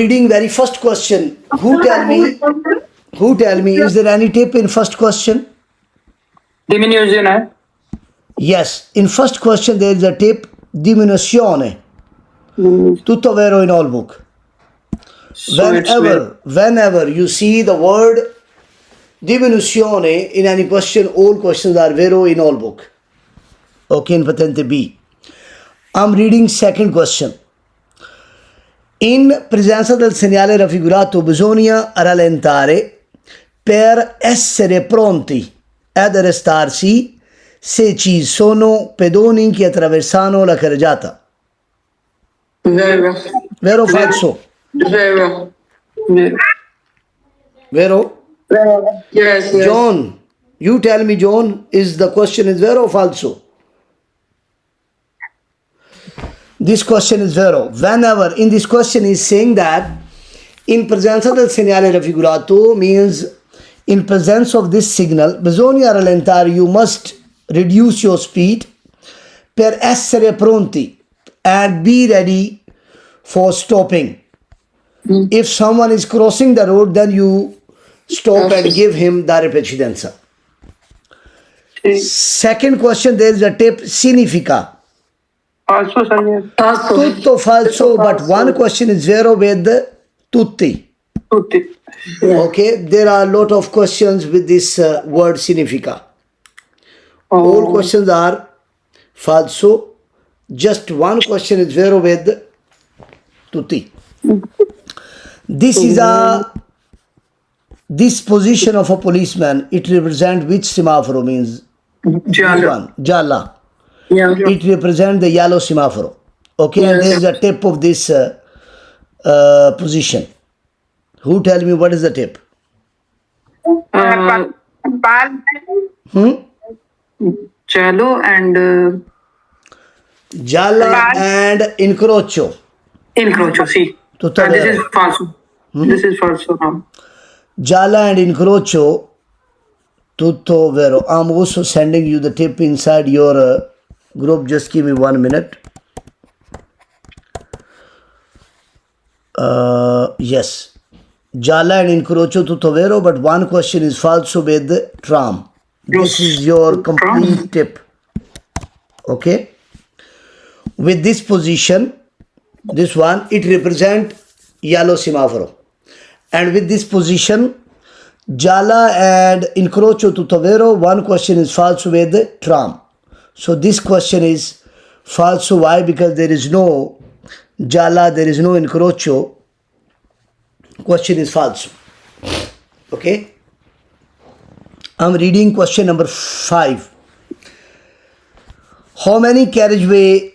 Reading very first question. Who tell me, is there any tip in first question? Diminution है. Yes, in first question there is a tip, diminuzione. Tutto vero in all book. So it's very- Whenever you see the word diminuzione in any question, all questions are vero in all book. Okay, in Patente B. I'm reading second question. In presenza del segnale raffigurato bisogna rallentare per essere pronti ad arrestarsi se ci sono pedoni che attraversano la carreggiata. Vero. Vero o falso? Vero. Vero? Yes. John, you tell me, John, is the question is vero o falso? This question is vero. Whenever in this question is saying that in presenza del segnale raffigurato means in presence of this signal, bisogna rallentare, you must reduce your speed per essere pronti and be ready for stopping. If someone is crossing the road, then you stop and give him dare precedenza. Second question, there is a tip, significa. Also, sir. Tutto falso, but one question is vero with tutti. Tutti. Okay, there are a lot of questions with this word significa. All questions are falso. Just one question is vero with tutti. This position of a policeman, it represents which semaphore means? This Jala. one, Jala. Yeah. It represents the yellow semaphore. Okay, and there is a tip of this position. Who tell me what is the tip? Cello and Jala and incrocio. incrocio, sì. Tutto And this vero. is falso. This is falso now. Jala and incrocio, tutto vero. I'm also sending you the tip inside your group. Just give me 1 minute. Yes. Jala and incrocio, tutto vero, but one question is falso with tram. This is your complete tip. Okay. With this position, this one, it represents yellow semaphore. And with this position, Jala and incrocio tutto vero, one question is falso with tram. So this question is falso. Why? Because there is no Jala, there is no incrocio. Question is falso. Okay. I'm reading question number 5. How many carriageway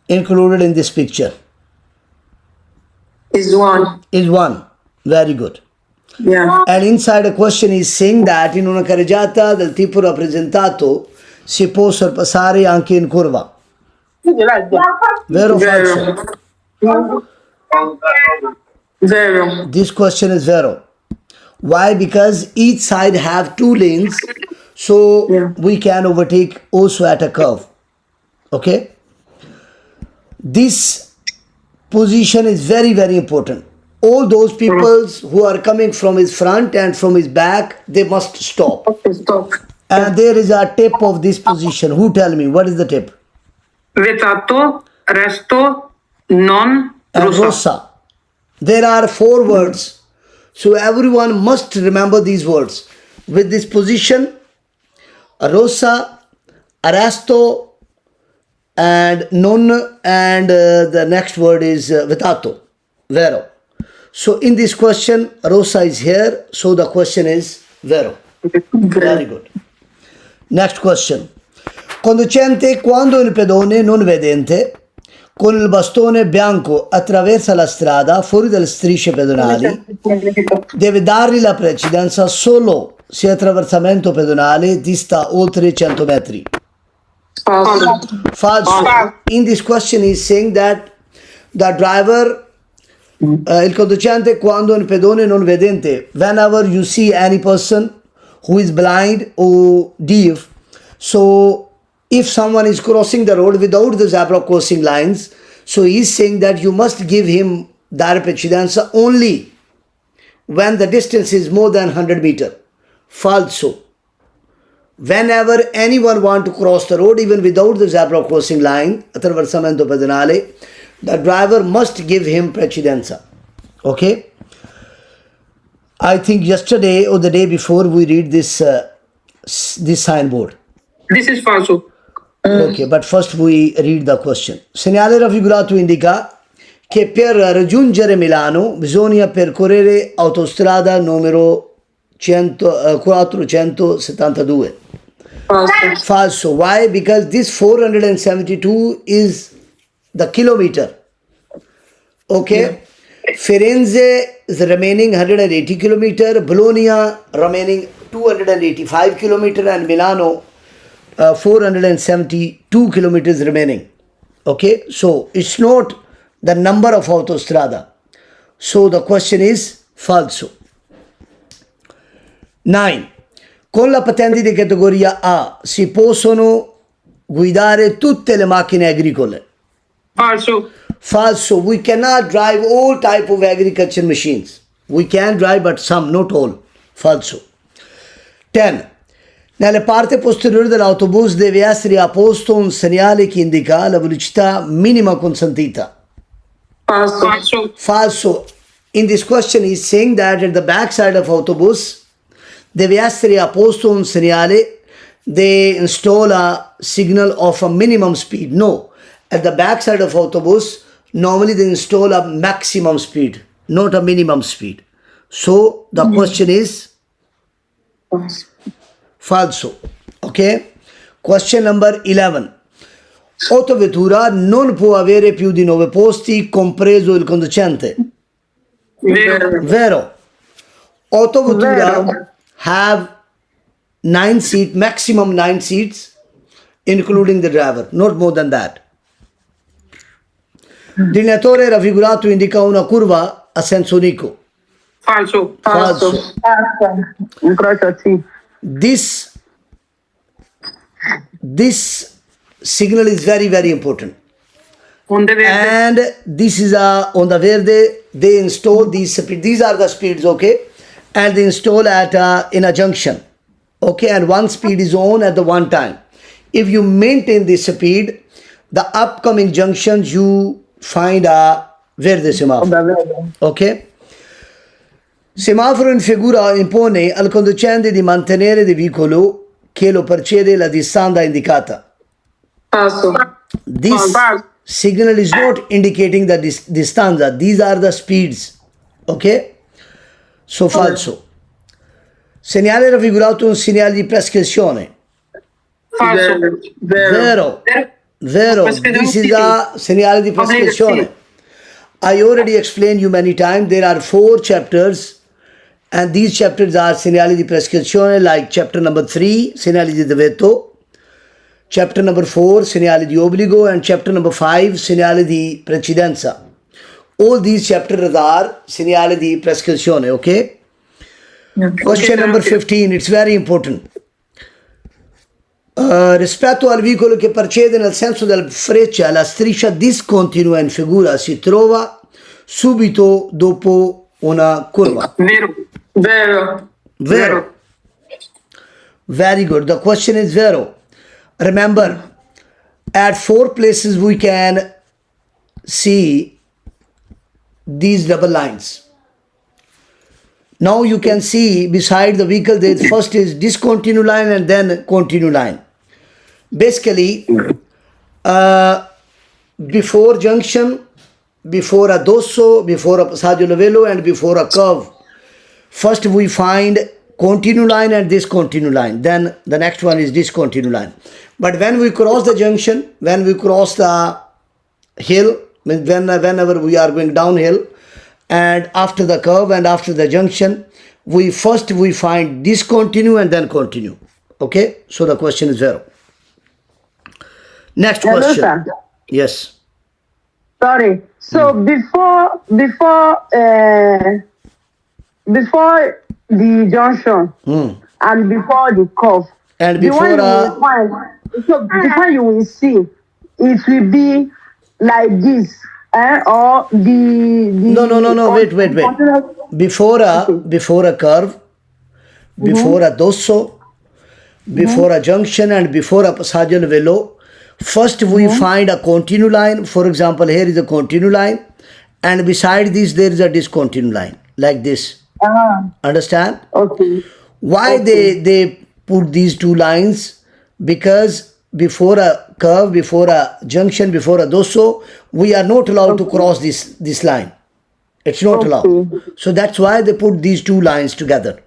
included in this picture? Is one. Is one. Very good. Yeah. And inside a question is saying that in una carreggiata del tipo rappresentato si può sorpassare anche in curva. Vero o falso? Vero. This question is vero. Why? Because each side have two lanes, so we can overtake also at a curve. Okay? This position is very, very important. All those people who are coming from his front and from his back, they must stop. Stop. And there is a tip of this position. Who tell me what is the tip? Vetato, resto, non, And rossa. rossa. There are 4 words. So everyone must remember these words. With this position, rossa, arresto, and non, and the next word is vetato, vero. So in this question, rossa is here, so the question is vero. Very good. Next question. Conducente quando il pedone non vedente con il bastone bianco attraversa la strada fuori dalle strisce pedonali deve dargli la precedenza solo se attraversamento pedonale dista oltre 100 metri. Falso. Falso. In this question is saying that the driver, il conducente quando un pedone non vedente, whenever you see any person who is blind or deaf, so if someone is crossing the road without the zebra crossing lines, so he is saying that you must give him dare precedenza only when the distance is more than 100 meter. Falso. Whenever anyone want to cross the road, even without the zebra crossing line, attraversamento pedonale, the driver must give him precedenza. Okay? I think yesterday or the day before we read this signboard. This is falso. Ok, but first we read the question. Segnale raffigurato indica che per raggiungere Milano bisogna percorrere autostrada numero 472. Falso. Falso. Why? Because this 472 is the kilometer. Okay? Firenze is remaining 180 kilometer, Bologna remaining 285 kilometer, and Milano 472 kilometers remaining. Okay, so it's not the number of autostrada. So the question is falso. 9. Con la patente di categoria A si possono guidare tutte le macchine agricole. Falso. Falso. We cannot drive all type of agriculture machines. We can drive, but some, not all. Falso. 10. Nelle parte posteriore dell'autobus deve essere apposto un segnale che indica la velocità minima consentita. Falso. Falso. In this question is saying that at the back side of autobus deve essere apposto un segnale, they install a signal of a minimum speed. No. At the back side of autobus, normally they install a maximum speed, not a minimum speed. So the question is falso. Ok? Question number 11. Autovettura non può avere più di 9 posti, compreso il conducente. Vero. Vero. Autovettura Vero. have 9 seats, maximum 9 seats, including the driver, not more than that. Delineatore raffigurato indica una curva a senso unico. Falso. Falso. Incrocio sì. This signal is very, very important. Onde verde. And this is a on the verde. They install these speed. These are the speeds, okay, and they install at in a junction, okay, and one speed is on at the one time. If you maintain this speed, the upcoming junctions you find a verde semaforo, ok. Semaforo in figura impone al conducente di mantenere il veicolo che lo precede la distanza indicata. Falso. This Falso. signal is not indicating the distanza. These are the speeds. Ok? So falso. Segnale raffigurato un segnale di prescrizione. Falso. Vero. Vero. This is a segnale di prescrizione. I already explained you many times. There are 4 chapters, and these chapters are segnali di prescrizione, like chapter number 3, segnali di debito, chapter number 4, segnali di obbligo, and chapter number 5, segnali di precedenza. All these chapters are segnali di prescrizione, okay? Question number 15, it's very important. Rispetto al veicolo che precede nel senso della freccia, la striscia discontinua in figura si trova subito dopo una curva. Vero. Vero. Vero. Very good. The question is vero. Remember, at 4 places we can see these double lines. Now you can see beside the vehicle there first is discontinue line and then continue line. Basically, before junction, before a dosso, before a passaggio livello, and before a curve, first we find continue line and discontinue line. Then the next one is discontinue line. But when we cross the junction, when we cross the hill, whenever we are going downhill, and after the curve and after the junction, we find discontinue and then continue. Okay? So the question is zero. Next question. Sir. Yes. Sorry. So before the junction and before the curve, And the before one you will find, so before you will see, it will be like this. or the No. Wait. Before a curve, before a dosso, before a junction, and before a passaggio velo, first we find a continue line. For example, here is a continue line, and beside this there is a discontinue line, like this. Understand? Okay. Why they put these two lines? Because before a curve, before a junction, before a dosso, we are not allowed to cross this line. It's not allowed. So that's why they put these two lines together.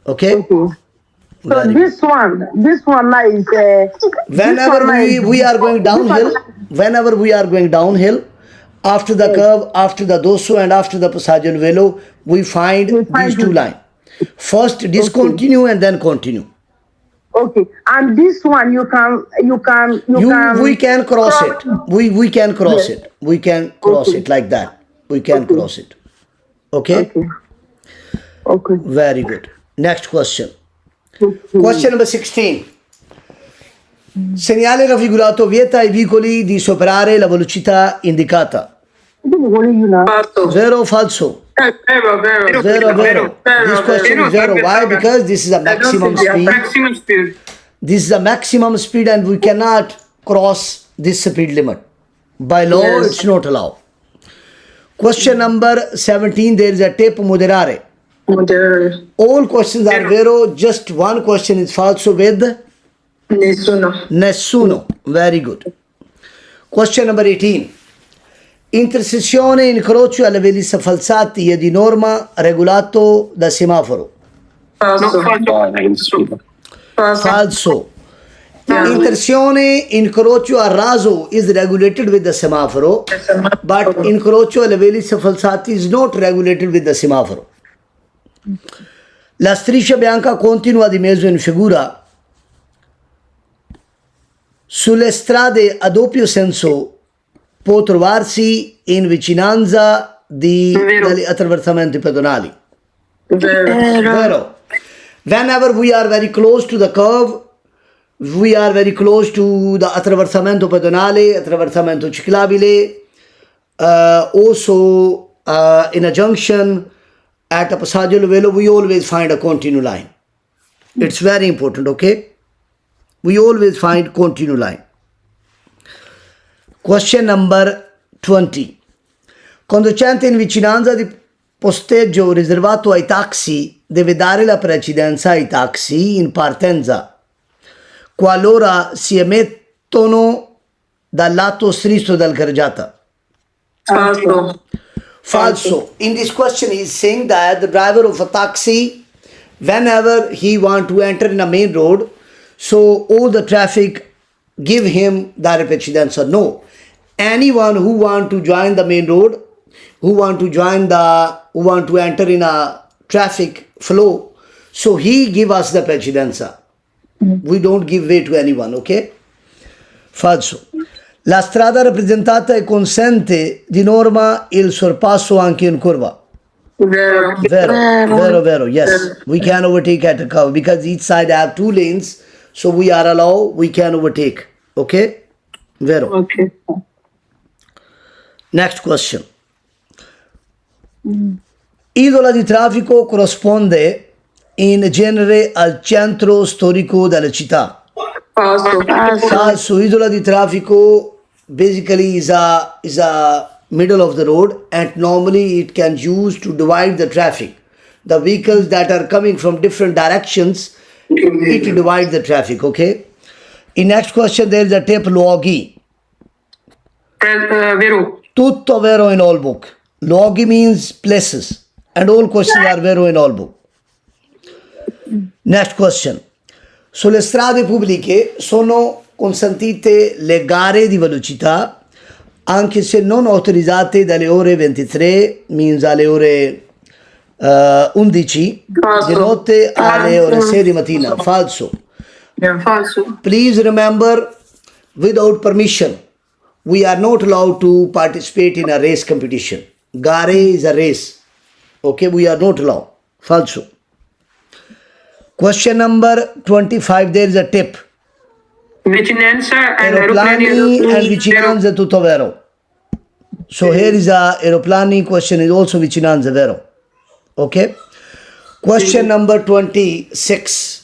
Okay? Okay. So Very this one now is Whenever we are going downhill, whenever we are going downhill, after the curve, after the dosso, and after the passaggio velo, we find these two lines. First discontinue and then continue. Okay, and this one you can We can cross it. We can cross it. We can cross it like that. We can cross it. Okay? Okay. Very good. Next question. Question number 16. Segnale raffigurato vieta ai veicoli di superare la velocità indicata. Falso. Vero o falso? Vero. This question is vero. Why? Because this is a maximum speed. Maximum speed. This is a maximum speed and we cannot cross this speed limit. By law, Yes. it's not allowed. Question number 17. There is a tape moderare. All questions are vero. Just one question is falso with nessuno. Very good. Question number 18. Intersezione incrocio alle velisse falsati è di norma regolato da semaforo. Falso. Falso. Intersezione incrocio a raso is regulated with the semaforo, but incrocio alle velisse falsati is not regulated with the semaforo. La striscia bianca continua di mezzo in figura. Sulle strade a doppio senso può trovarsi in vicinanza degli attraversamenti pedonali. Vero. Whenever we are very close to the curve, we are very close to the attraversamento pedonale, attraversamento ciclabile, also in a junction, at a passaggio velo, we always find a continue line. It's very important, okay? We always find continue line. Question number 20. Conducente in vicinanza di posteggio riservato ai taxi deve dare la precedenza ai taxi in partenza qualora si emettono dal lato sinistro del carreggiata. Falso. In this question, he is saying that the driver of a taxi, whenever he want to enter in a main road, so all the traffic give him dare precedenza. No. Anyone who want to join the main road, who want to enter in a traffic flow, so he give us the precedenza. We don't give way to anyone, okay? Falso. La strada rappresentata consente di norma il sorpasso anche in curva. Vero. Yes, we can overtake at a curve because each side have two lanes, so we are allowed, we can overtake. Okay? Vero. Okay. Next question. Isola di traffico corrisponde in genere al centro storico della città. Falso. Isola di traffico basically is a middle of the road and normally it can use to divide the traffic. The vehicles that are coming from different directions, it divides the traffic, okay? In next question there is a tape luoghi. Vero. Tutto vero in all book. Luoghi means places and all questions are vero in all book. Next question. Sulle strade pubbliche sono consentite le gare di velocità anche se non autorizzate dalle ore 23, means alle ore 11 di notte alle ore 6 di mattina. Falso. Falso. Please remember, without permission, we are not allowed to participate in a race competition. Gare is a race. Okay, we are not allowed. Falso. Question number 25, there is a tip. Vicinanza and Aeroplani and vicinanza tutto vero. So here is a aeroplane question is also vicinanza, vero? Ok? Question number 26.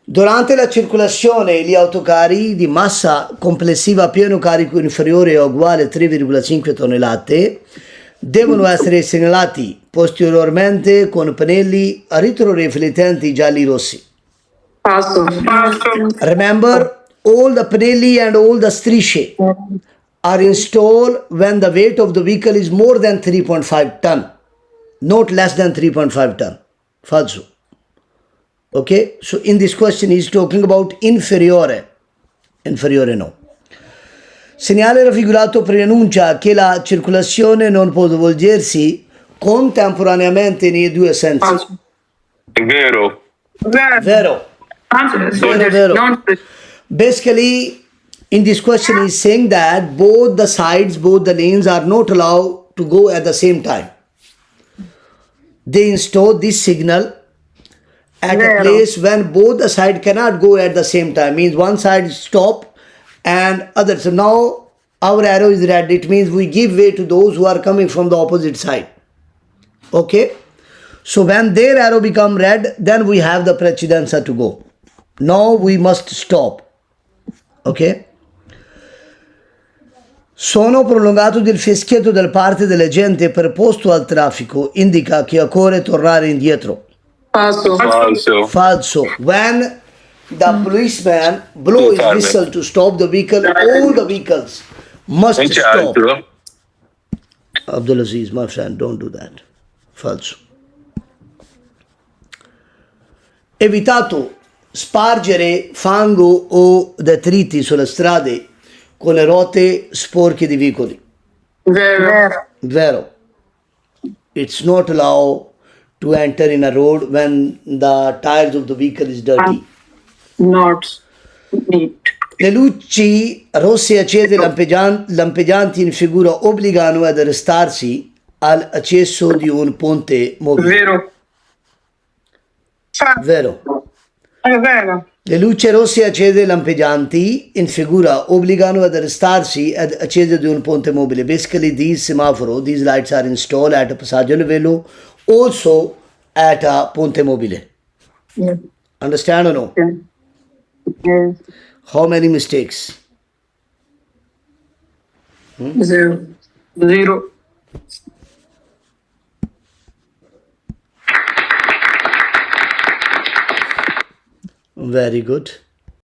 Durante la circolazione gli autocarri di massa complessiva a pieno carico inferiore o uguale a 3,5 tonnellate devono essere segnalati posteriormente con pannelli retroriflettenti gialli-rossi. Falso. Remember, all the pannelli and all the strisce are installed when the weight of the vehicle is more than 3.5 ton, not less than 3.5 ton. Falso. Okay, so in this question he's talking about inferiore. Inferiore no. Segnale raffigurato preannuncia che la circolazione non può svolgersi contemporaneamente nei due sensi. Falso. Vero. Vero. Vero. Basically, in this question is saying that both the sides, both the lanes are not allowed to go at the same time. They install this signal at a place when both the side cannot go at the same time. Means one side stop and other. So now our arrow is red. It means we give way to those who are coming from the opposite side. Okay. So when their arrow become red, then we have the precedenza to go. Now we must stop. Ok? Suono prolungato del fischietto da parte dell'agente preposto al traffico indica che occorre tornare indietro. Falso. Falso. Falso. When the policeman blows his whistle to stop the vehicle, all the vehicles must Non c'è stop. altro? Abdulaziz, my friend, don't do that. Falso. Evitato spargere fango o detriti sulle strade con le ruote sporche di veicoli. Vero. Vero. It's not allowed to enter in a road when the tires of the vehicle is dirty. Not neat. Le luci rosse accese lampeggianti in figura obbligano ad arrestarsi all'accesso di un ponte mobile. Vero. Vero. È vero. Le luci rosse accese lampeggianti in figura obbligano ad arrestarsi ad acceso di un ponte mobile. Basically, these semaphore, these lights are installed at a passaggio livello, also at a ponte mobile. Yeah. Understand or no? Yes. How many mistakes? Zero. Zero. Very good.